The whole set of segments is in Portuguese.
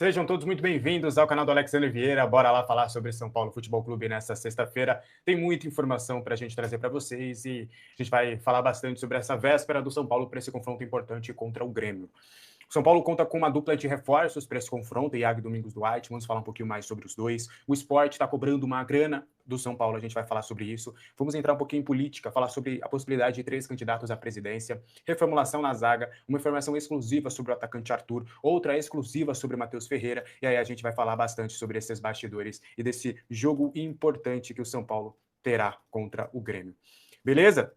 Sejam todos muito bem-vindos ao canal do Alexandre Vieira. Bora lá falar sobre São Paulo Futebol Clube nessa sexta-feira. Tem muita informação para a gente trazer para vocês e a gente vai falar bastante sobre essa véspera do São Paulo para esse confronto importante contra o Grêmio. O São Paulo conta com uma dupla de reforços para esse confronto, Iago e Domingos Duarte. Vamos falar um pouquinho mais sobre os dois. O Sport está cobrando uma grana do São Paulo, a gente vai falar sobre isso. Vamos entrar um pouquinho em política, falar sobre a possibilidade de 3 candidatos à presidência, reformulação na zaga, uma informação exclusiva sobre o atacante Arthur, outra exclusiva sobre o Matheus Ferreira, e aí a gente vai falar bastante sobre esses bastidores e desse jogo importante que o São Paulo terá contra o Grêmio. Beleza?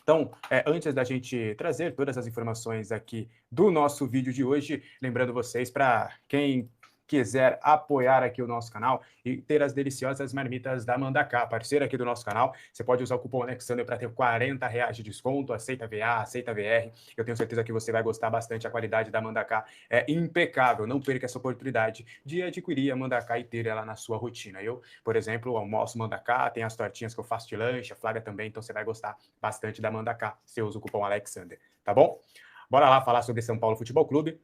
Então, antes da gente trazer todas as informações aqui do nosso vídeo de hoje, lembrando vocês, para quem quiser apoiar aqui o nosso canal e ter as deliciosas marmitas da Mandaká, parceira aqui do nosso canal, você pode usar o cupom Alexandre para ter R$40 de desconto, aceita VA, aceita VR, eu tenho certeza que você vai gostar bastante, a qualidade da Mandaká é impecável, não perca essa oportunidade de adquirir a Mandaká e ter ela na sua rotina. Eu, por exemplo, almoço Mandaká, tem as tortinhas que eu faço de lanche, a Flávia também, então você vai gostar bastante da Mandaká, se usa o cupom Alexandre, tá bom? Bora lá falar sobre São Paulo Futebol Clube.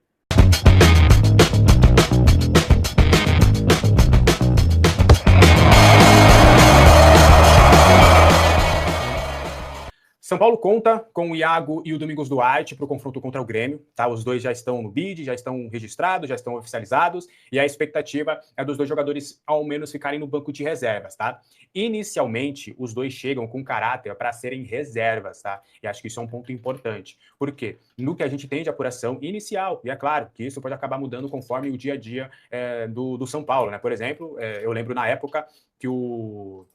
São Paulo conta com o Iago e o Domingos Duarte para o confronto contra o Grêmio, tá? Os dois já estão no bid, já estão registrados, já estão oficializados, e a expectativa é dos dois jogadores ao menos ficarem no banco de reservas, tá? Inicialmente, os dois chegam com caráter para serem reservas, tá? E acho que isso é um ponto importante. Por quê? No que a gente tem de apuração inicial, e é claro que isso pode acabar mudando conforme o dia a dia do São Paulo, né? Por exemplo, eu lembro na época que o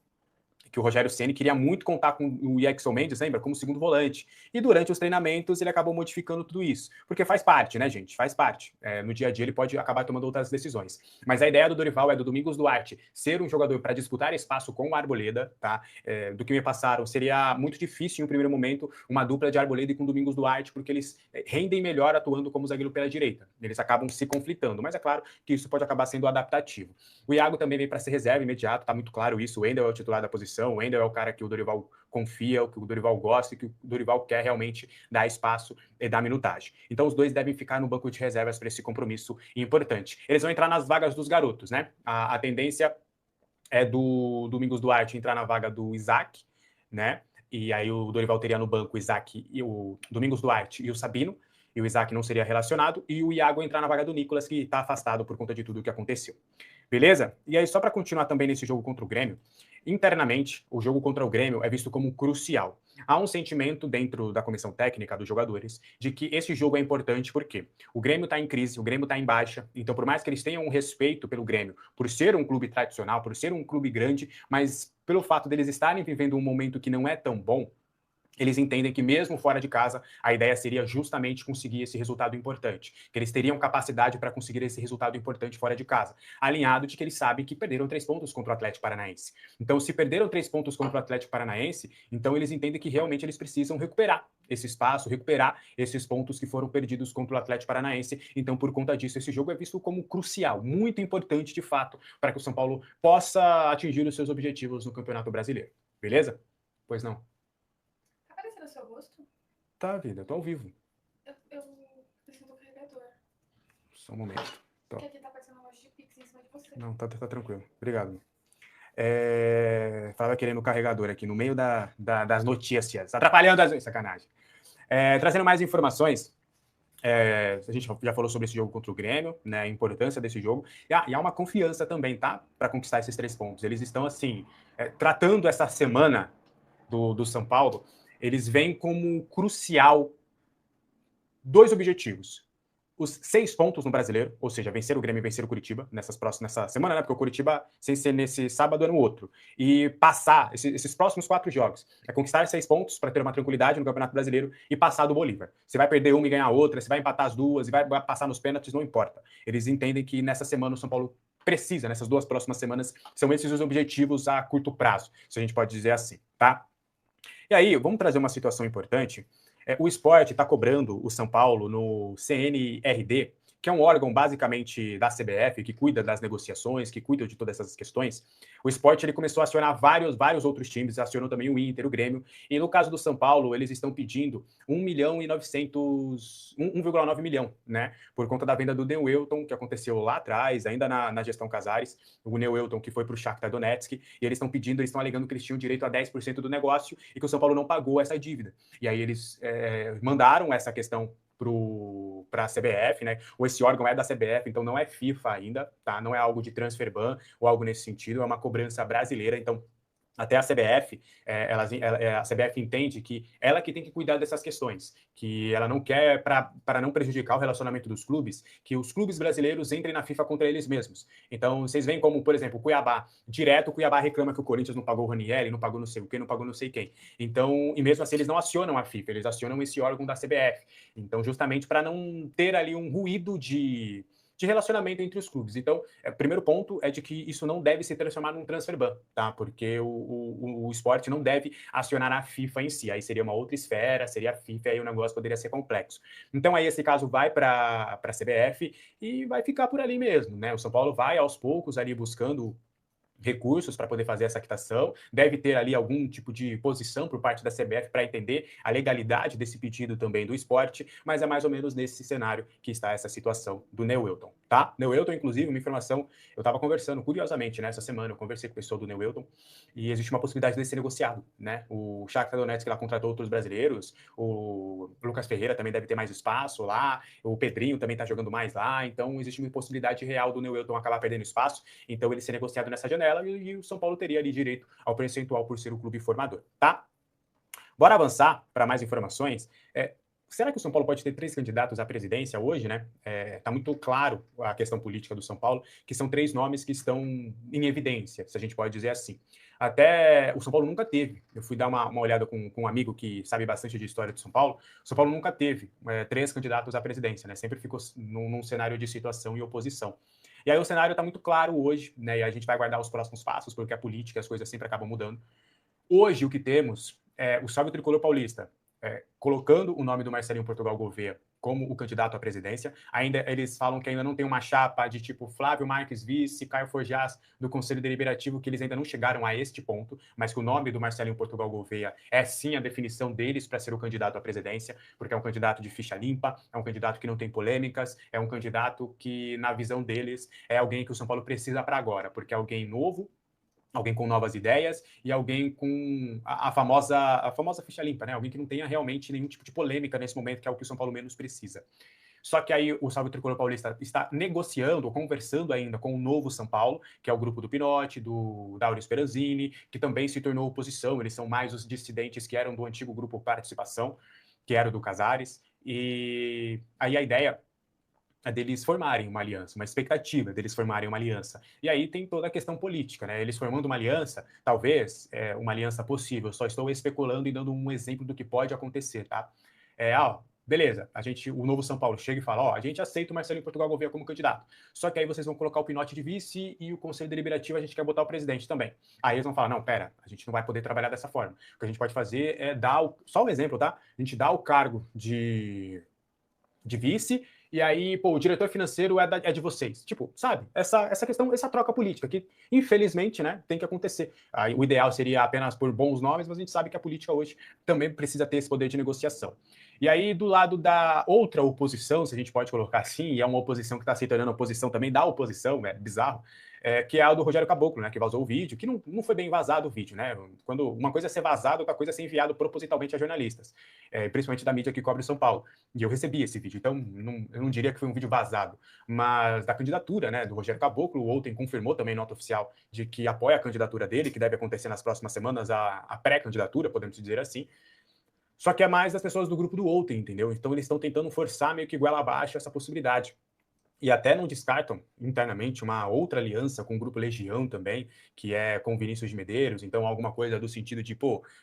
Rogério Ceni queria muito contar com o Yaxel Mendes, lembra? Como segundo volante. E durante os treinamentos ele acabou modificando tudo isso. Porque faz parte, né, gente? Faz parte. No dia a dia ele pode acabar tomando outras decisões. Mas a ideia do Dorival é do Domingos Duarte ser um jogador para disputar espaço com o Arboleda, tá? Do que me passaram, seria muito difícil em um primeiro momento uma dupla de Arboleda e com Domingos Duarte, porque eles rendem melhor atuando como zagueiro pela direita. Eles acabam se conflitando, mas é claro que isso pode acabar sendo adaptativo. O Iago também vem para ser reserva imediato, tá muito claro isso. O Wendel é o titular da posição, o Wendel é o cara que o Dorival confia, o que o Dorival gosta e que o Dorival quer realmente dar espaço e dar minutagem. Então os dois devem ficar no banco de reservas para esse compromisso importante. Eles vão entrar nas vagas dos garotos, né? A tendência é do Domingos Duarte entrar na vaga do Isaac, né? E aí o Dorival teria no banco o Isaac e o Domingos Duarte e o Sabino, e o Isaac não seria relacionado, e o Iago entrar na vaga do Nicolas, que está afastado por conta de tudo o que aconteceu. Beleza? E aí, só para continuar também nesse jogo contra o Grêmio, internamente, o jogo contra o Grêmio é visto como crucial. Há um sentimento dentro da comissão técnica dos jogadores de que esse jogo é importante porque o Grêmio está em crise, o Grêmio está em baixa, então por mais que eles tenham um respeito pelo Grêmio, por ser um clube tradicional, por ser um clube grande, mas pelo fato deles estarem vivendo um momento que não é tão bom, eles entendem que mesmo fora de casa, a ideia seria justamente conseguir esse resultado importante, que eles teriam capacidade para conseguir esse resultado importante fora de casa, alinhado de que eles sabem que perderam 3 pontos contra o Atlético Paranaense. Então, se perderam 3 pontos contra o Atlético Paranaense, então eles entendem que realmente eles precisam recuperar esse espaço, recuperar esses pontos que foram perdidos contra o Atlético Paranaense. Então, por conta disso, esse jogo é visto como crucial, muito importante de fato, para que o São Paulo possa atingir os seus objetivos no Campeonato Brasileiro. Beleza? Pois não. No seu rosto? Tá, vida, eu tô ao vivo. Eu preciso do carregador. Só um momento. Tô. Porque aqui tá aparecendo um monte de pix em cima de você. Não, tá tranquilo. Obrigado. Tava querendo o carregador aqui no meio das notícias. Atrapalhando as... Sacanagem. Trazendo mais informações. A gente já falou sobre esse jogo contra o Grêmio, né? A importância desse jogo. E há uma confiança também, tá? Para conquistar esses 3 pontos. Eles estão, assim, tratando essa semana do São Paulo, eles veem como crucial 2 objetivos. Os 6 pontos no Brasileiro, ou seja, vencer o Grêmio e vencer o Curitiba nessa semana, né? Porque o Curitiba, sem ser nesse sábado, é no outro. E passar esses próximos 4 jogos. É conquistar 6 pontos para ter uma tranquilidade no Campeonato Brasileiro e passar do Bolívar. Você vai perder uma e ganhar outra, você vai empatar as duas, e vai passar nos pênaltis, não importa. Eles entendem que nessa semana o São Paulo precisa, nessas 2 próximas semanas, são esses os objetivos a curto prazo, se a gente pode dizer assim, tá? E aí, vamos trazer uma situação importante. O Sport está cobrando o São Paulo no CNRD que é um órgão basicamente da CBF, que cuida das negociações, que cuida de todas essas questões, o Sport ele começou a acionar vários outros times, acionou também o Inter, o Grêmio, e no caso do São Paulo, eles estão pedindo 1,9 milhão, né, por conta da venda do Neuelton, que aconteceu lá atrás, ainda na gestão Casares, o Neuelton que foi para o Shakhtar Donetsk, e eles estão alegando que eles tinham direito a 10% do negócio e que o São Paulo não pagou essa dívida. E aí eles mandaram essa questão para a CBF, né? Ou esse órgão é da CBF, então não é FIFA ainda, tá? Não é algo de transfer ban ou algo nesse sentido, é uma cobrança brasileira, então até a CBF, a CBF entende que ela que tem que cuidar dessas questões, que ela não quer, para não prejudicar o relacionamento dos clubes, que os clubes brasileiros entrem na FIFA contra eles mesmos. Então, vocês veem como, por exemplo, o Cuiabá, direto o Cuiabá reclama que o Corinthians não pagou o Ranieri, não pagou não sei o quê, não pagou não sei quem. Então, e mesmo assim eles não acionam a FIFA, eles acionam esse órgão da CBF. Então, justamente para não ter ali um ruído de relacionamento entre os clubes. Então, o primeiro ponto é de que isso não deve se transformar num transfer ban, tá? Porque o esporte não deve acionar a FIFA em si. Aí seria uma outra esfera, seria a FIFA, e aí o negócio poderia ser complexo. Então, aí esse caso vai para a CBF e vai ficar por ali mesmo, né? O São Paulo vai aos poucos ali buscando recursos para poder fazer essa quitação, deve ter ali algum tipo de posição por parte da CBF para entender a legalidade desse pedido também do esporte, mas é mais ou menos nesse cenário que está essa situação do Neuelton, tá? Neuelton, inclusive, uma informação, eu estava conversando, curiosamente, nessa semana, eu conversei com o pessoal do Neuelton, e existe uma possibilidade de ser negociado, né? O Shakhtar Donetsk, lá contratou outros brasileiros, o Lucas Ferreira também deve ter mais espaço lá, o Pedrinho também está jogando mais lá, então existe uma possibilidade real do Neuelton acabar perdendo espaço, então ele ser negociado nessa janela, e o São Paulo teria ali direito ao percentual por ser o clube formador, tá? Bora avançar para mais informações. Será que o São Paulo pode ter 3 candidatos à presidência hoje, né? Tá muito claro a questão política do São Paulo, que são 3 nomes que estão em evidência, se a gente pode dizer assim. Até o São Paulo nunca teve. Eu fui dar uma olhada com um amigo que sabe bastante de história do São Paulo. O São Paulo nunca teve 3 candidatos à presidência, né? Sempre ficou num cenário de situação e oposição. E aí o cenário está muito claro hoje, né? E a gente vai aguardar os próximos passos, porque a política, as coisas sempre acabam mudando. Hoje o que temos é o Salve Tricolor Paulista colocando o nome do Marcelinho Portugal Gouveia como o candidato à presidência. Ainda eles falam que ainda não tem uma chapa de tipo Flávio Marques vice, Caio Forjás do Conselho Deliberativo, que eles ainda não chegaram a este ponto, mas que o nome do Marcelinho Portugal Gouveia é sim a definição deles para ser o candidato à presidência, porque é um candidato de ficha limpa, é um candidato que não tem polêmicas, é um candidato que, na visão deles, é alguém que o São Paulo precisa para agora, porque é alguém novo, alguém com novas ideias e alguém com a famosa ficha limpa, né? Alguém que não tenha realmente nenhum tipo de polêmica nesse momento, que é o que o São Paulo menos precisa. Só que aí o Salve Tricolor Paulista está negociando, ou conversando ainda com o novo São Paulo, que é o grupo do Pinotti, do Dauro Speranzini, que também se tornou oposição, eles são mais os dissidentes que eram do antigo grupo Participação, que era do Casares, e aí a ideia deles formarem uma aliança, uma expectativa deles formarem uma aliança. E aí tem toda a questão política, né? Eles formando uma aliança, talvez uma aliança possível, só estou especulando e dando um exemplo do que pode acontecer, tá? Beleza, o novo São Paulo chega e fala, a gente aceita o Marcelinho Portugal Gouveia como candidato, só que aí vocês vão colocar o Pinotti de vice e o Conselho Deliberativo a gente quer botar o presidente também. Aí eles vão falar, não, pera, a gente não vai poder trabalhar dessa forma. O que a gente pode fazer é só um exemplo, tá? A gente dá o cargo de vice, e aí, o diretor financeiro é de vocês. Tipo, sabe? Essa questão, essa troca política, que infelizmente, né, tem que acontecer. Aí, o ideal seria apenas por bons nomes, mas a gente sabe que a política hoje também precisa ter esse poder de negociação. E aí, do lado da outra oposição, se a gente pode colocar assim, e é uma oposição que está se tornando oposição também da oposição, é bizarro, que é a do Rogério Caboclo, né, que vazou o vídeo, que não foi bem vazado o vídeo, né? Quando uma coisa é ser vazado, outra coisa é ser enviado propositalmente a jornalistas, principalmente da mídia que cobre São Paulo. E eu recebi esse vídeo, então eu não diria que foi um vídeo vazado, mas da candidatura, né, do Rogério Caboclo. O ontem confirmou também nota oficial de que apoia a candidatura dele, que deve acontecer nas próximas semanas, a pré-candidatura, podemos dizer assim. Só que é mais das pessoas do grupo do ontem, entendeu? Então eles estão tentando forçar meio que goela abaixo essa possibilidade. E até não descartam internamente uma outra aliança com o Grupo Legião também, que é com o Vinícius de Medeiros. Então, alguma coisa do sentido de,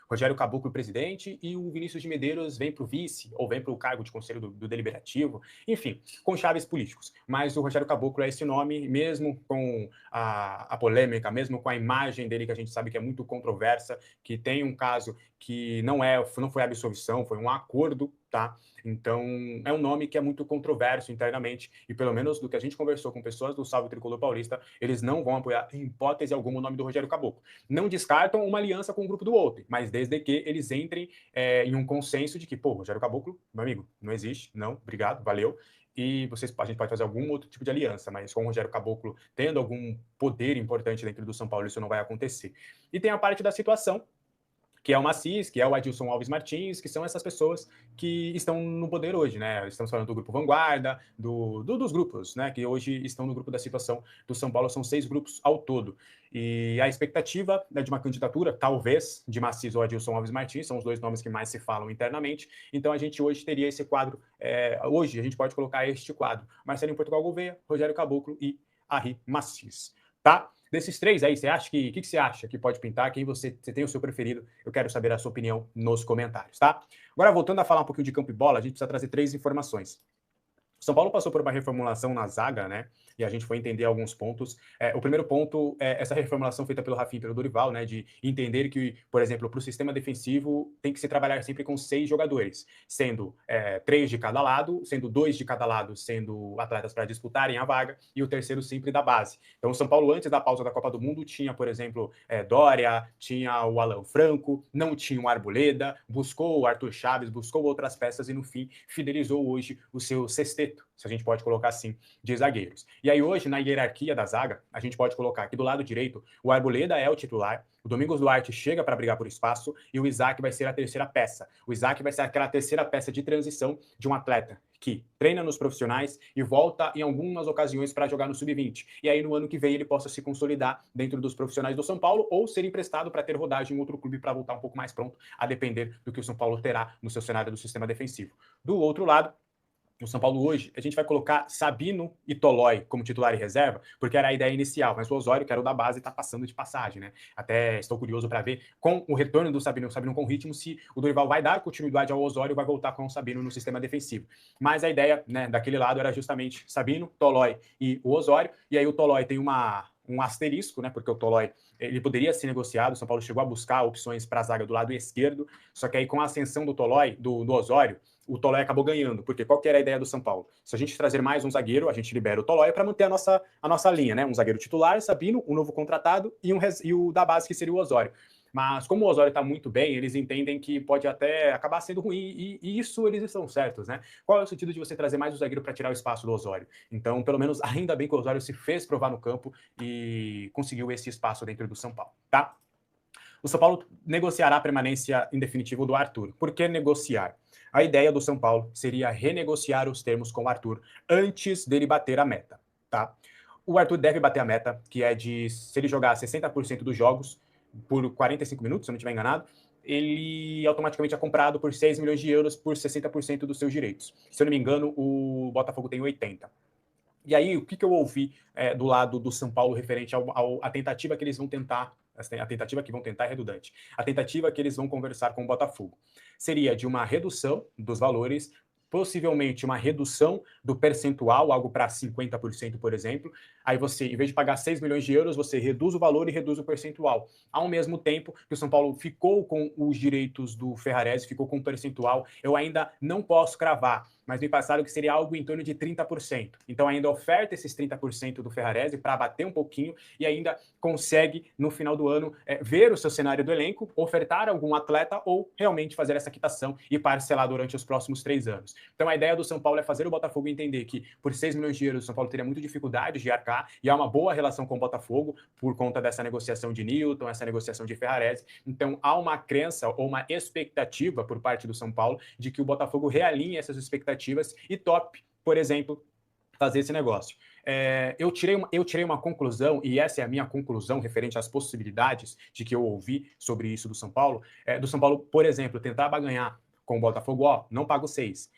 Rogério Caboclo presidente e o Vinícius de Medeiros vem para o vice, ou vem para o cargo de conselho do Deliberativo. Enfim, com chaves políticos. Mas o Rogério Caboclo é esse nome, mesmo com a polêmica, mesmo com a imagem dele, que a gente sabe que é muito controversa, que tem um caso que não foi absolvição, foi um acordo tá? Então, é um nome que é muito controverso internamente, e pelo menos do que a gente conversou com pessoas do Salve Tricolor Paulista, eles não vão apoiar, em hipótese alguma, o nome do Rogério Caboclo. Não descartam uma aliança com o grupo do outro, mas desde que eles entrem em um consenso de que, pô, Rogério Caboclo, meu amigo, não existe, não, obrigado, valeu. E a gente pode fazer algum outro tipo de aliança, mas com o Rogério Caboclo tendo algum poder importante dentro do São Paulo, isso não vai acontecer. E tem a parte da situação, que é o Macis, que é o Adilson Alves Martins, que são essas pessoas que estão no poder hoje, né? Estamos falando do Grupo Vanguarda, dos grupos, né? Que hoje estão no grupo da situação do São Paulo, são 6 grupos ao todo. E a expectativa, né, de uma candidatura, talvez, de Macis ou Adilson Alves Martins, são os 2 nomes que mais se falam internamente. Então a gente hoje teria esse quadro, hoje a gente pode colocar este quadro: Marcelinho Portugal Gouveia, Rogério Caboclo e Henri Macis, tá? Desses 3 aí, você acha que você acha que pode pintar? Quem você tem o seu preferido? Eu quero saber a sua opinião nos comentários, tá? Agora, voltando a falar um pouquinho de campo e bola, a gente precisa trazer 3 informações. O São Paulo passou por uma reformulação na zaga, né? E a gente foi entender alguns pontos. O primeiro ponto é essa reformulação feita pelo Rafinha e pelo Dorival, né? De entender que, por exemplo, para o sistema defensivo tem que se trabalhar sempre com 6 jogadores, sendo 3 de cada lado, sendo 2 de cada lado, sendo atletas para disputarem a vaga, e o terceiro sempre da base. Então, o São Paulo, antes da pausa da Copa do Mundo, tinha, por exemplo, Dória, tinha o Alan Franco, não tinha o Arboleda, buscou o Arthur Chaves, buscou outras peças e, no fim, fidelizou hoje o seu sexteto, se a gente pode colocar assim, de zagueiros. E aí hoje, na hierarquia da zaga, a gente pode colocar aqui do lado direito, o Arboleda é o titular, o Domingos Duarte chega para brigar por espaço e o Isaac vai ser a terceira peça. O Isaac vai ser aquela terceira peça de transição de um atleta que treina nos profissionais e volta em algumas ocasiões para jogar no sub-20. E aí no ano que vem ele possa se consolidar dentro dos profissionais do São Paulo ou ser emprestado para ter rodagem em outro clube para voltar um pouco mais pronto, a depender do que o São Paulo terá no seu cenário do sistema defensivo. Do outro lado, o São Paulo hoje, a gente vai colocar Sabino e Tolói como titular e reserva, porque era a ideia inicial, mas o Osório, que era o da base, está passando de passagem, né? Até estou curioso para ver, com o retorno do Sabino com ritmo, se o Dorival vai dar continuidade ao Osório e vai voltar com o Sabino no sistema defensivo. Mas a ideia, né, daquele lado era justamente Sabino, Tolói e o Osório, e aí o Tolói tem um asterisco, né? Porque o Tolói ele poderia ser negociado, o São Paulo chegou a buscar opções para a zaga do lado esquerdo, só que aí com a ascensão do Tolói, do Osório, o Tolói acabou ganhando, porque qual que era a ideia do São Paulo? Se a gente trazer mais um zagueiro, a gente libera o Tolói para manter a nossa linha, né? Um zagueiro titular, Sabino, um novo contratado e o da base, que seria o Osório. Mas como o Osório está muito bem, eles entendem que pode até acabar sendo ruim, e isso eles estão certos, né? Qual é o sentido de você trazer mais um zagueiro para tirar o espaço do Osório? Então, pelo menos, ainda bem que o Osório se fez provar no campo e conseguiu esse espaço dentro do São Paulo, tá? O São Paulo negociará a permanência em definitivo do Arthur. Por que negociar? A ideia do São Paulo seria renegociar os termos com o Arthur antes dele bater a meta, tá? O Arthur deve bater a meta, que é de, se ele jogar 60% dos jogos por 45 minutos, se eu não estiver enganado, ele automaticamente é comprado por 6 milhões de euros por 60% dos seus direitos. Se eu não me engano, o Botafogo tem 80. E aí, o que eu ouvi do lado do São Paulo referente à tentativa que eles vão tentar, a tentativa que vão tentar é redundante, a tentativa que eles vão conversar com o Botafogo seria de uma redução dos valores, possivelmente uma redução do percentual, algo para 50%, por exemplo. Aí você, em vez de pagar 6 milhões de euros, você reduz o valor e reduz o percentual. Ao mesmo tempo que o São Paulo ficou com os direitos do Ferrarese, ficou com o percentual, eu ainda não posso cravar, mas me passaram que seria algo em torno de 30%. Então ainda oferta esses 30% do Ferrarese para bater um pouquinho e ainda consegue, no final do ano, ver o seu cenário do elenco, ofertar algum atleta ou realmente fazer essa quitação e parcelar durante os próximos 3 anos. Então a ideia do São Paulo é fazer o Botafogo entender que por 6 milhões de euros o São Paulo teria muita dificuldade de arcar, e há uma boa relação com o Botafogo por conta dessa negociação de Newton, essa negociação de Ferrarese. Então há uma crença ou uma expectativa por parte do São Paulo de que o Botafogo realinhe essas expectativas e tope, por exemplo, fazer esse negócio. Eu tirei uma conclusão, e essa é a minha conclusão referente às possibilidades de que eu ouvi sobre isso do São Paulo, por exemplo, tentar barganhar com o Botafogo, não pago 6.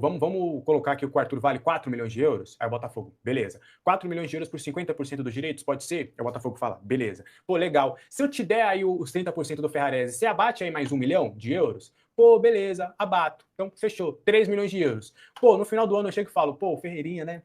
Vamos colocar que o Arthur vale 4 milhões de euros, aí o Botafogo, beleza. 4 milhões de euros por 50% dos direitos, pode ser? Aí o Botafogo fala, beleza. Pô, legal. Se eu te der aí os 30% do Ferrarese, você abate aí mais 1 milhão de euros? Pô, beleza, abato. Então, fechou. 3 milhões de euros. Pô, no final do ano eu chego e falo, pô, Ferreirinha, né?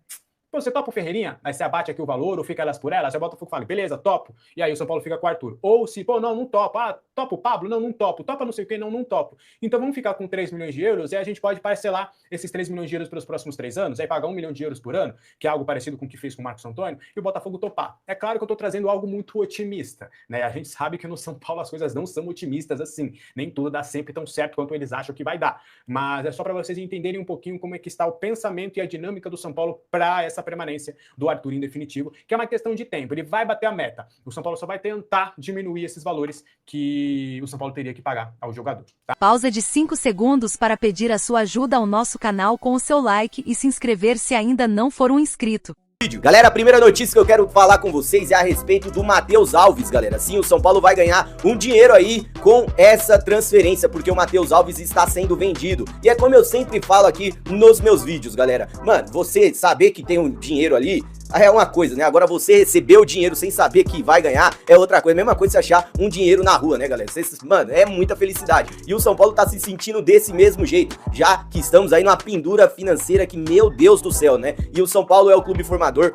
Pô, você topa o Ferreirinha? Aí você abate aqui o valor ou fica elas por elas? Aí o Botafogo fala, beleza, topo. E aí o São Paulo fica com o Arthur. Ou se, pô, não topa. topa o Pablo? Não, não topo. Topa não sei o quê? Não, não topo. Então vamos ficar com 3 milhões de euros e a gente pode parcelar esses 3 milhões de euros pelos próximos 3 anos, aí pagar 1 milhão de euros por ano, que é algo parecido com o que fez com o Marcos Antônio, e o Botafogo topar. É claro que eu estou trazendo algo muito otimista, né? A gente sabe que no São Paulo as coisas não são otimistas assim, nem tudo dá sempre tão certo quanto eles acham que vai dar. Mas é só para vocês entenderem um pouquinho como é que está o pensamento e a dinâmica do São Paulo para essa permanência do Arthur em definitivo, que é uma questão de tempo. Ele vai bater a meta. O São Paulo só vai tentar diminuir esses valores que o São Paulo teria que pagar ao jogador. Tá? Pausa de 5 segundos para pedir a sua ajuda ao nosso canal com o seu like e se inscrever se ainda não for um inscrito. Galera, a primeira notícia que eu quero falar com vocês é a respeito do Matheus Alves, galera. Sim, o São Paulo vai ganhar um dinheiro aí com essa transferência, porque o Matheus Alves está sendo vendido. E é como eu sempre falo aqui nos meus vídeos, galera. Mano, você saber que tem um dinheiro ali é uma coisa, né? Agora você receber o dinheiro sem saber que vai ganhar é outra coisa. Mesma coisa você achar um dinheiro na rua, né, galera? Mano, é muita felicidade. E o São Paulo tá se sentindo desse mesmo jeito, já que estamos aí numa pendura financeira que, meu Deus do céu, né? E o São Paulo é o clube formador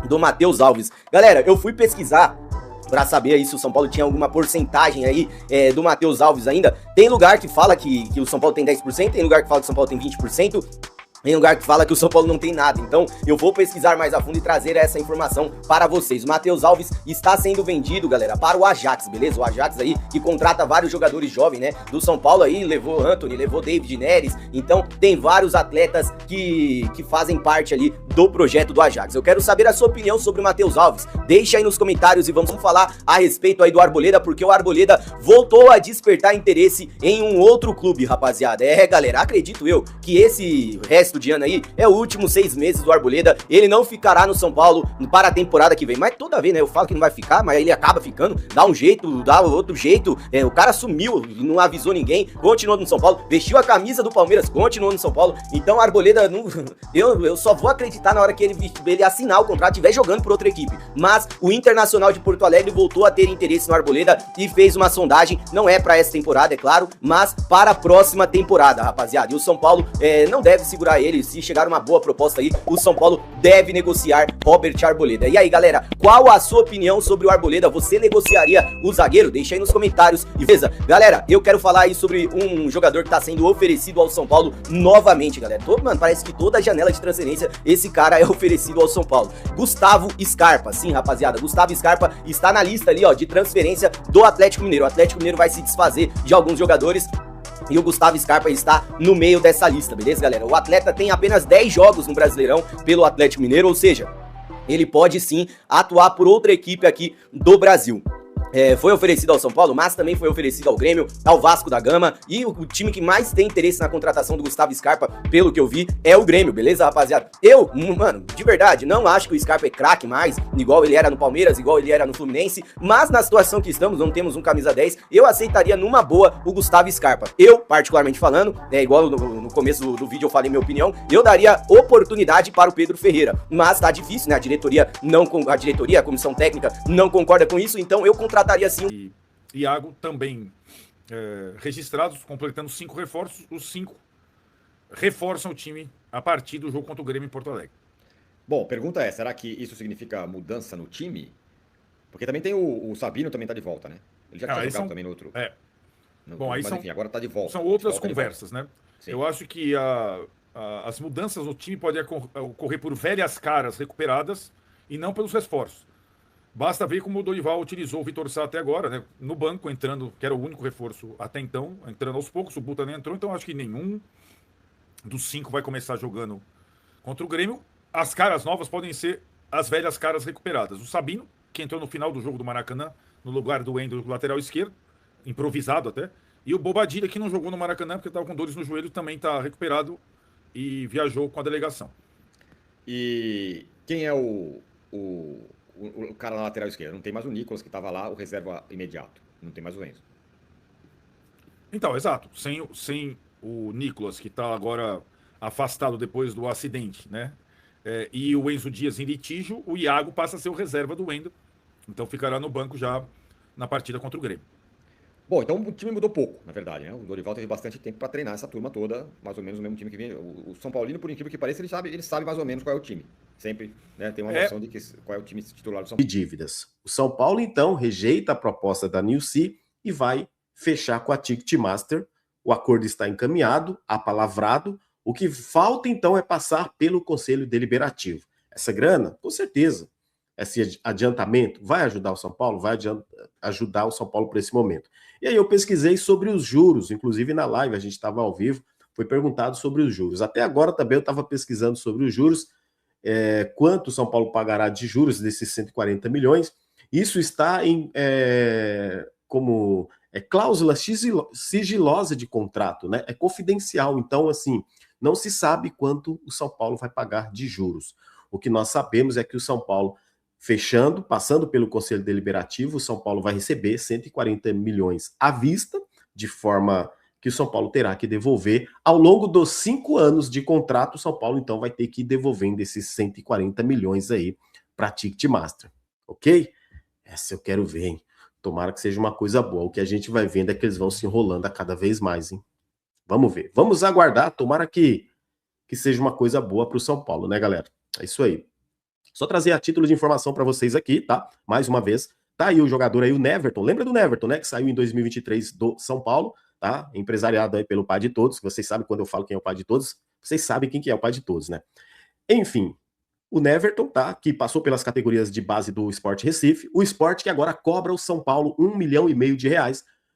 do Matheus Alves. Galera, eu fui pesquisar pra saber aí se o São Paulo tinha alguma porcentagem aí do Matheus Alves ainda. Tem lugar que fala que o São Paulo tem 10%, tem lugar que fala que o São Paulo tem 20%. Tem lugar que fala que o São Paulo não tem nada, então eu vou pesquisar mais a fundo e trazer essa informação para vocês. O Matheus Alves está sendo vendido, galera, para o Ajax, beleza? O Ajax aí que contrata vários jogadores jovens, né? Do São Paulo aí, levou Antony, levou David Neres, então tem vários atletas que fazem parte ali do projeto do Ajax. Eu quero saber a sua opinião sobre o Matheus Alves, deixa aí nos comentários e vamos falar a respeito aí do Arboleda, porque o Arboleda voltou a despertar interesse em um outro clube, rapaziada. É, galera, acredito eu que esse resto de ano aí é o último 6 meses do Arboleda, ele não ficará no São Paulo para a temporada que vem, mas toda vez, né, eu falo que não vai ficar, mas ele acaba ficando, dá um jeito, dá outro jeito, o cara sumiu, não avisou ninguém, continuou no São Paulo, vestiu a camisa do Palmeiras, continuou no São Paulo, então Arboleda, não, eu só vou acreditar na hora que ele assinar o contrato e estiver jogando por outra equipe, mas o Internacional de Porto Alegre voltou a ter interesse no Arboleda e fez uma sondagem, não é para essa temporada, é claro, mas para a próxima temporada, rapaziada, e o São Paulo não deve segurar ele, se chegar uma boa proposta aí, o São Paulo deve negociar Robert Arboleda. E aí, galera, qual a sua opinião sobre o Arboleda? Você negociaria o zagueiro? Deixa aí nos comentários. E beleza, galera, eu quero falar aí sobre um jogador que tá sendo oferecido ao São Paulo novamente, galera. Mano, parece que toda janela de transferência, esse cara é oferecido ao São Paulo. Gustavo Scarpa, sim, rapaziada, Gustavo Scarpa está na lista ali, ó, de transferência do Atlético Mineiro. O Atlético Mineiro vai se desfazer de alguns jogadores e o Gustavo Scarpa está no meio dessa lista, beleza, galera? O atleta tem apenas 10 jogos no Brasileirão pelo Atlético Mineiro, ou seja, ele pode sim atuar por outra equipe aqui do Brasil. Foi oferecido ao São Paulo, mas também foi oferecido ao Grêmio, ao Vasco da Gama, e o time que mais tem interesse na contratação do Gustavo Scarpa, pelo que eu vi, é o Grêmio, beleza, rapaziada? Eu, mano, de verdade, não acho que o Scarpa é craque mais, igual ele era no Palmeiras, igual ele era no Fluminense, mas na situação que estamos, não temos um camisa 10, eu aceitaria numa boa o Gustavo Scarpa. Eu, particularmente falando, igual no começo do vídeo eu falei minha opinião, eu daria oportunidade para o Pedro Ferreira, mas tá difícil, né? A diretoria, a comissão técnica não concorda com isso, então eu contrataria sim. E Iago também registrados, completando 5 reforços, os 5 reforçam o time a partir do jogo contra o Grêmio em Porto Alegre. Bom, pergunta é, será que isso significa mudança no time? Porque também tem o Sabino também tá de volta, né? Ele já tinha jogado também no outro. Bom, aí mas enfim, agora tá de volta. São outras conversas, né? Sim. Eu acho que as mudanças no time podem ocorrer por velhas caras recuperadas e não pelos reforços. Basta ver como o Dorival utilizou o Vitor Sá até agora, né? No banco, entrando, que era o único reforço até então, entrando aos poucos, o Buta nem entrou, então acho que nenhum dos 5 vai começar jogando contra o Grêmio. As caras novas podem ser as velhas caras recuperadas. O Sabino, que entrou no final do jogo do Maracanã, no lugar do Wendel, lateral esquerdo, improvisado até, e o Bobadilha, que não jogou no Maracanã porque estava com dores no joelho, também está recuperado e viajou com a delegação. E quem é o cara na lateral esquerda? Não tem mais o Nicolas, que estava lá, o reserva imediato. Não tem mais o Enzo. Então, exato. Sem o Nicolas, que está agora afastado depois do acidente, né? E o Enzo Dias em litígio, o Iago passa a ser o reserva do Wendel. Então ficará no banco já na partida contra o Grêmio. Bom, então o time mudou pouco, na verdade, né? O Dorival teve bastante tempo para treinar essa turma toda, mais ou menos o mesmo time que vinha. O São Paulino, por incrível que pareça, ele sabe mais ou menos qual é o time. Sempre, né, tem uma noção de qual é o time titular do São Paulo. De dívidas. O São Paulo, então, rejeita a proposta da Nilce e vai fechar com a Ticketmaster. O acordo está encaminhado, apalavrado. O que falta, então, é passar pelo Conselho Deliberativo. Essa grana, com certeza, esse adiantamento vai ajudar o São Paulo? Vai ajudar o São Paulo por esse momento. E aí eu pesquisei sobre os juros, inclusive na live, a gente estava ao vivo, foi perguntado sobre os juros. Até agora também eu estava pesquisando sobre os juros, quanto o São Paulo pagará de juros desses 140 milhões. Isso está em como cláusula sigilosa de contrato, né? É confidencial, então assim, não se sabe quanto o São Paulo vai pagar de juros. O que nós sabemos é que o São Paulo, fechando, passando pelo Conselho Deliberativo, o São Paulo vai receber 140 milhões à vista, de forma que o São Paulo terá que devolver. Ao longo dos 5 anos de contrato, o São Paulo, então, vai ter que ir devolvendo esses 140 milhões aí para a Ticketmaster, ok? Essa eu quero ver, hein? Tomara que seja uma coisa boa. O que a gente vai vendo é que eles vão se enrolando a cada vez mais, hein? Vamos ver. Vamos aguardar. Tomara que seja uma coisa boa para o São Paulo, né, galera? É isso aí. Só trazer a título de informação para vocês aqui, tá? Mais uma vez. Tá aí o jogador aí, o Neverton. Lembra do Neverton, né? Que saiu em 2023 do São Paulo, tá? Empresariado aí pelo pai de todos. Vocês sabem quando eu falo quem é o pai de todos. Vocês sabem quem que é o pai de todos, né? Enfim. O Neverton, tá? Que passou pelas categorias de base do Sport Recife. O Sport que agora cobra o São Paulo R$1,5 milhão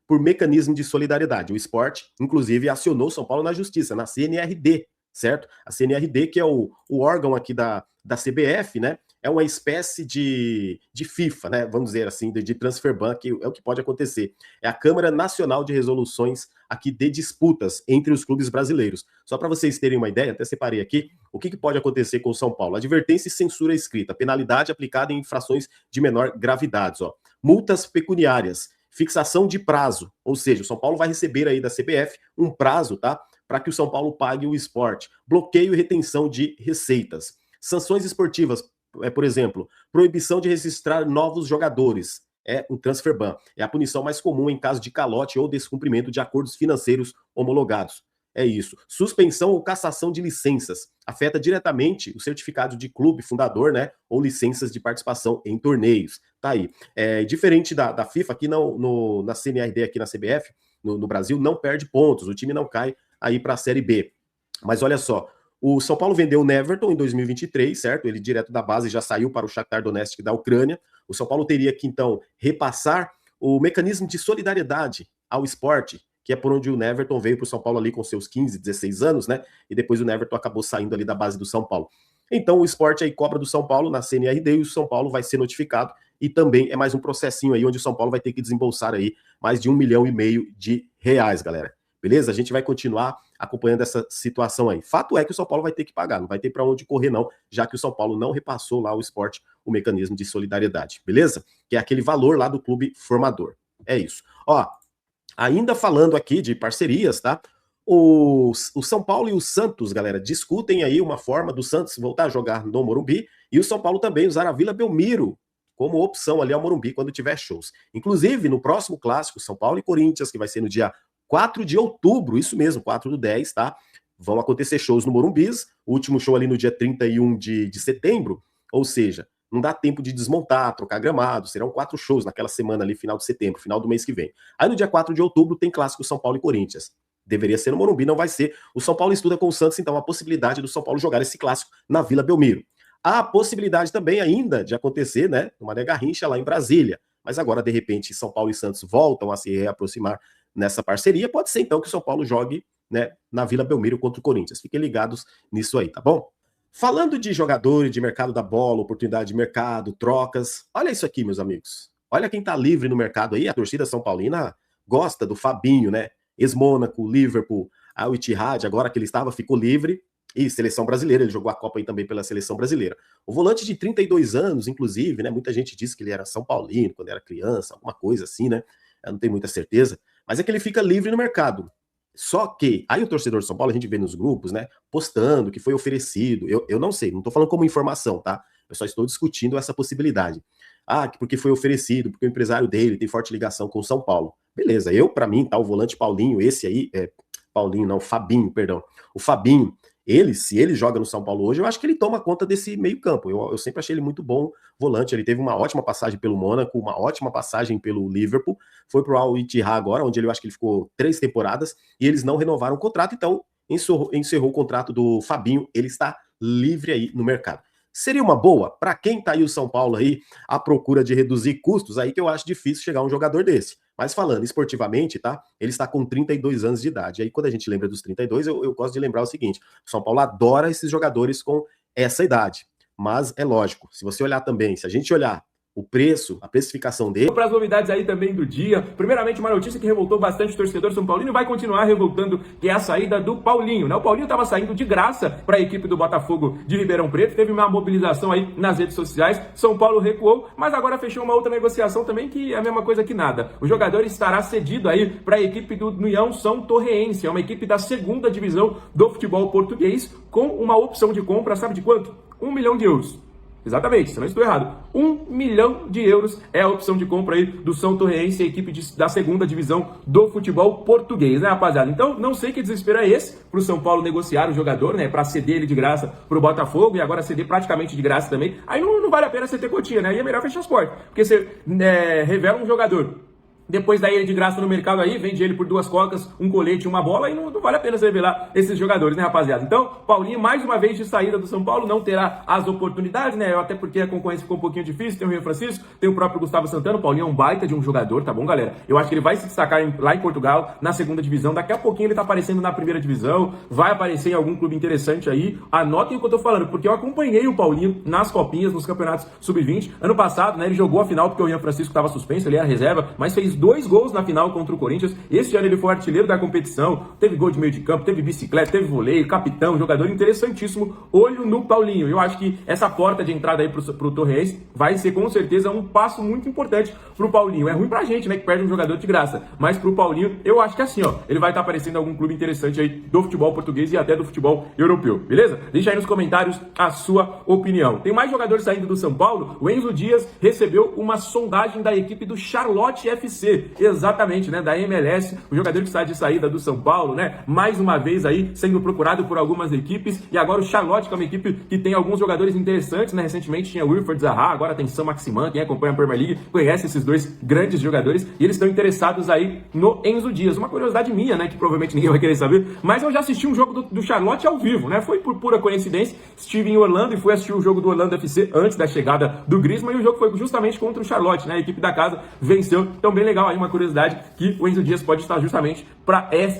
por mecanismo de solidariedade. O Sport, inclusive, acionou o São Paulo na justiça, na CNRD, certo? A CNRD, que é o órgão aqui da CBF, né? É uma espécie de FIFA, né? Vamos dizer assim, de transfer ban, que é o que pode acontecer. É a Câmara Nacional de Resoluções aqui de disputas entre os clubes brasileiros. Só para vocês terem uma ideia, até separei aqui, o que pode acontecer com o São Paulo. Advertência e censura escrita, penalidade aplicada em infrações de menor gravidade, ó. Multas pecuniárias, fixação de prazo, ou seja, o São Paulo vai receber aí da CBF um prazo, tá? Para que o São Paulo pague o esporte. Bloqueio e retenção de receitas. Sanções esportivas, por exemplo, proibição de registrar novos jogadores. É um transfer ban. É a punição mais comum em caso de calote ou descumprimento de acordos financeiros homologados. É isso. Suspensão ou cassação de licenças. Afeta diretamente o certificado de clube fundador, né? Ou licenças de participação em torneios. Tá aí. Diferente da FIFA, aqui na CNRD, aqui na CBF, no Brasil, não perde pontos. O time não cai aí para a Série B. Mas olha só, o São Paulo vendeu o Neverton em 2023, certo? Ele direto da base já saiu para o Shakhtar Donetsk da Ucrânia. O São Paulo teria que, então, repassar o mecanismo de solidariedade ao esporte, que é por onde o Neverton veio para o São Paulo ali com seus 15, 16 anos, né? E depois o Neverton acabou saindo ali da base do São Paulo. Então o esporte aí cobra do São Paulo na CNRD e o São Paulo vai ser notificado e também é mais um processinho aí onde o São Paulo vai ter que desembolsar aí mais de R$1,5 milhão, galera. Beleza? A gente vai continuar acompanhando essa situação aí. Fato é que o São Paulo vai ter que pagar, não vai ter para onde correr não, já que o São Paulo não repassou lá ao esporte o mecanismo de solidariedade, beleza? Que é aquele valor lá do clube formador. É isso. Ó, ainda falando aqui de parcerias, tá? O São Paulo e o Santos, galera, discutem aí uma forma do Santos voltar a jogar no Morumbi e o São Paulo também usar a Vila Belmiro como opção ali ao Morumbi quando tiver shows. Inclusive, no próximo clássico, São Paulo e Corinthians, que vai ser no dia 4 de outubro, isso mesmo, 4/10, tá? Vão acontecer shows no Morumbis, o último show ali no dia 31 de setembro, ou seja, não dá tempo de desmontar, trocar gramado, serão 4 shows naquela semana ali, final de setembro, final do mês que vem. Aí no dia 4 de outubro tem clássico São Paulo e Corinthians. Deveria ser no Morumbi, não vai ser. O São Paulo estuda com o Santos, então, a possibilidade do São Paulo jogar esse clássico na Vila Belmiro. Há a possibilidade também ainda de acontecer, né, uma Garrincha lá em Brasília. Mas agora, de repente, São Paulo e Santos voltam a se reaproximar nessa parceria. Pode ser, então, que o São Paulo jogue, né, na Vila Belmiro contra o Corinthians. Fiquem ligados nisso aí, tá bom? Falando de jogadores, de mercado da bola, oportunidade de mercado, trocas, olha isso aqui, meus amigos. Olha quem tá livre no mercado aí. A torcida São Paulina gosta do Fabinho, né? Ex-Mônaco, Liverpool, Al Ittihad, agora que ele estava, ficou livre. E seleção brasileira, ele jogou a Copa aí também pela seleção brasileira. O volante de 32 anos, inclusive, né? Muita gente disse que ele era São Paulino quando era criança, alguma coisa assim, né? Eu não tenho muita certeza. Mas é que ele fica livre no mercado. Só que, aí o torcedor de São Paulo, a gente vê nos grupos, né? Postando que foi oferecido. Eu não sei, não tô falando como informação, tá? Eu só estou discutindo essa possibilidade. Ah, porque foi oferecido, porque o empresário dele tem forte ligação com o São Paulo. Beleza, para mim, tá, o volante Paulinho, esse aí, Paulinho, não, Fabinho, perdão. O Fabinho, se ele joga no São Paulo hoje, eu acho que ele toma conta desse meio campo. Eu sempre achei ele muito bom volante. Ele teve uma ótima passagem pelo Mônaco, uma ótima passagem pelo Liverpool. Foi pro Al Ittihad agora, onde eu acho que ele ficou 3 temporadas, e eles não renovaram o contrato, então encerrou o contrato do Fabinho. Ele está livre aí no mercado. Seria uma boa para quem tá aí o São Paulo aí à procura de reduzir custos, aí que eu acho difícil chegar um jogador desse. Mas falando esportivamente, tá? Ele está com 32 anos de idade. Aí quando a gente lembra dos 32, eu gosto de lembrar o seguinte: o São Paulo adora esses jogadores com essa idade. Mas é lógico, se você olhar também, se a gente olhar o preço, a precificação dele. Para as novidades aí também do dia, primeiramente uma notícia que revoltou bastante o torcedor São Paulino e vai continuar revoltando, que é a saída do Paulinho, né? O Paulinho estava saindo de graça para a equipe do Botafogo de Ribeirão Preto, teve uma mobilização aí nas redes sociais, São Paulo recuou, mas agora fechou uma outra negociação também que é a mesma coisa que nada. O jogador estará cedido aí para a equipe do União São Torreense, é uma equipe da 2ª divisão do futebol português, com uma opção de compra, sabe de quanto? 1 milhão de euros. Exatamente, se não estou errado. 1 milhão de euros é a opção de compra aí do São Torreense, a equipe da 2ª divisão do futebol português, né, rapaziada? Então, não sei que desespero é esse pro São Paulo negociar o jogador, né, para ceder ele de graça pro Botafogo e agora ceder praticamente de graça também. Aí não vale a pena você ter cotinha, né? Aí é melhor fechar as portas, porque você revela um jogador, depois dá ele de graça no mercado aí, vende ele por 2 cocas, um colete, uma bola, e não vale a pena você revelar esses jogadores, né, rapaziada? Então, Paulinho, mais uma vez de saída do São Paulo, não terá as oportunidades, né? Até porque a concorrência ficou um pouquinho difícil, tem o Rio Francisco, tem o próprio Gustavo Santana. O Paulinho é um baita de um jogador, tá bom, galera? Eu acho que ele vai se destacar lá em Portugal, na 2ª divisão, daqui a pouquinho ele tá aparecendo na 1ª divisão, vai aparecer em algum clube interessante aí. Anotem o que eu tô falando, porque eu acompanhei o Paulinho nas copinhas, nos campeonatos sub-20. Ano passado, né, ele jogou a final porque o Rio Francisco tava suspenso, ele era reserva, mas fez 2 gols na final contra o Corinthians. Esse ano ele foi artilheiro da competição, teve gol de meio de campo, teve bicicleta, teve voleio, capitão, jogador interessantíssimo. Olho no Paulinho. Eu acho que essa porta de entrada aí pro Torreense vai ser com certeza um passo muito importante pro Paulinho. É ruim pra gente, né, que perde um jogador de graça, mas pro Paulinho, eu acho que assim, ó, ele vai estar aparecendo em algum clube interessante aí do futebol português e até do futebol europeu, beleza? Deixa aí nos comentários a sua opinião. Tem mais jogadores saindo do São Paulo. O Enzo Dias recebeu uma sondagem da equipe do Charlotte FC, exatamente, né, da MLS, o jogador que está de saída do São Paulo, né, mais uma vez aí sendo procurado por algumas equipes, e agora o Charlotte, que é uma equipe que tem alguns jogadores interessantes, né, recentemente tinha o Wilfred Zaha, agora tem Sam Maximan, quem acompanha a Premier League conhece esses 2 grandes jogadores, e eles estão interessados aí no Enzo Dias. Uma curiosidade minha, né, que provavelmente ninguém vai querer saber, mas eu já assisti um jogo do Charlotte ao vivo, né, foi por pura coincidência, estive em Orlando e fui assistir o jogo do Orlando FC antes da chegada do Griezmann, e o jogo foi justamente contra o Charlotte, né, a equipe da casa venceu, então bem legal aí, uma curiosidade que o Enzo Dias pode estar justamente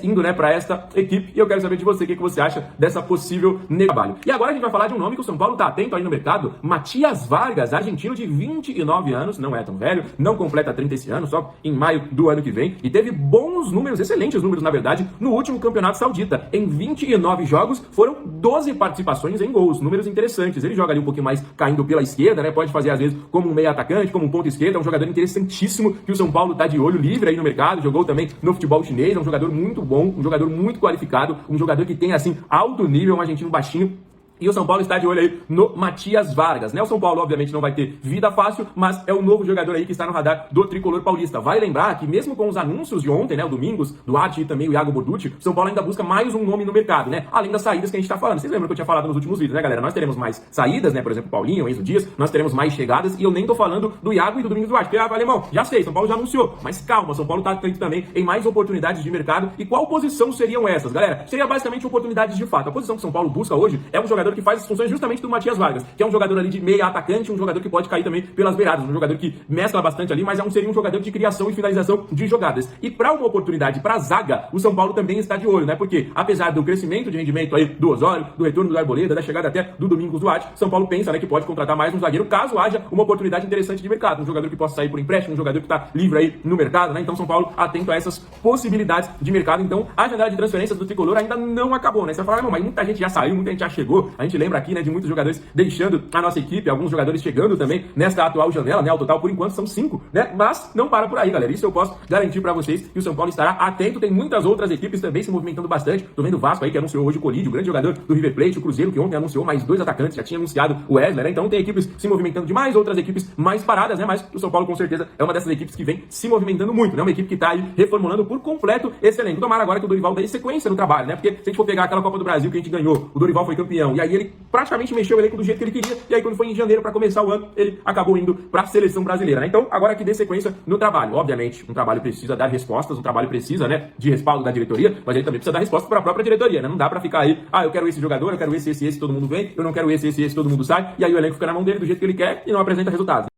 indo, né, para esta equipe, e eu quero saber de você o que você acha dessa possível trabalho. E agora a gente vai falar de um nome que o São Paulo tá atento aí no mercado, Matias Vargas, argentino de 29 anos, não é tão velho, não completa 30 esse ano, só em maio do ano que vem, e teve bons números, excelentes números na verdade, no último campeonato saudita. Em 29 jogos, foram 12 participações em gols, números interessantes. Ele joga ali um pouquinho mais caindo pela esquerda, né, pode fazer às vezes como um meio atacante, como um ponto esquerdo, é um jogador interessantíssimo que o São Paulo tá de olho livre aí no mercado, jogou também no futebol chinês, é um jogador muito bom, um jogador muito qualificado, um jogador que tem, assim, alto nível, um argentino baixinho. E o São Paulo está de olho aí no Matias Vargas, né? O São Paulo, obviamente, não vai ter vida fácil, mas é o novo jogador aí que está no radar do tricolor paulista. Vai lembrar que mesmo com os anúncios de ontem, né, o Domingos, Duarte e também o Iago Borducci, o São Paulo ainda busca mais um nome no mercado, né? Além das saídas que a gente está falando. Vocês lembram que eu tinha falado nos últimos vídeos, né, galera? Nós teremos mais saídas, né? Por exemplo, Paulinho, Enzo Dias, nós teremos mais chegadas, e eu nem tô falando do Iago e do Domingos Duarte. Porque, alemão, já sei, São Paulo já anunciou, mas calma, São Paulo tá atento também em mais oportunidades de mercado. E qual posição seriam essas, galera? Seria basicamente oportunidades de fato. A posição que o São Paulo busca hoje é um jogador que faz as funções justamente do Matias Vargas, que é um jogador ali de meia atacante, um jogador que pode cair também pelas beiradas, um jogador que mescla bastante ali, mas seria um jogador de criação e finalização de jogadas. E para uma oportunidade para zaga, o São Paulo também está de olho, né? Porque apesar do crescimento de rendimento aí do Osório, do retorno do Arboleda, da chegada até do Domingos Duarte, São Paulo pensa, né, que pode contratar mais um zagueiro caso haja uma oportunidade interessante de mercado, um jogador que possa sair por empréstimo, um jogador que está livre aí no mercado, né? Então São Paulo atento a essas possibilidades de mercado. Então a janela de transferências do tricolor ainda não acabou, né? Você vai falar, não, mas muita gente já saiu, muita gente já chegou, A gente lembra aqui, né, de muitos jogadores deixando a nossa equipe, alguns jogadores chegando também nesta atual janela, né? Ao total, por enquanto, são 5, né? Mas não para por aí, galera. Isso eu posso garantir pra vocês que o São Paulo estará atento. Tem muitas outras equipes também se movimentando bastante. Tô vendo o Vasco aí, que anunciou hoje o Colídio, o grande jogador do River Plate, o Cruzeiro, que ontem anunciou mais 2 atacantes, já tinha anunciado o Wesley, né? Então tem equipes se movimentando demais, outras equipes mais paradas, né? Mas o São Paulo, com certeza, é uma dessas equipes que vem se movimentando muito, né? Uma equipe que tá aí reformulando por completo esse elenco. Tomara agora que o Dorival dê sequência no trabalho, né? Porque se a gente for pegar aquela Copa do Brasil que a gente ganhou, o Dorival foi campeão, e aí ele praticamente mexeu o elenco do jeito que ele queria, e aí quando foi em janeiro para começar o ano, ele acabou indo para a seleção brasileira, né? Então, agora que dê sequência no trabalho. Obviamente, um trabalho precisa dar respostas, um trabalho precisa, né, de respaldo da diretoria, mas ele também precisa dar resposta para a própria diretoria, né? Não dá para ficar aí, eu quero esse jogador, eu quero esse, todo mundo vem, eu não quero esse, todo mundo sai, e aí o elenco fica na mão dele do jeito que ele quer e não apresenta resultados.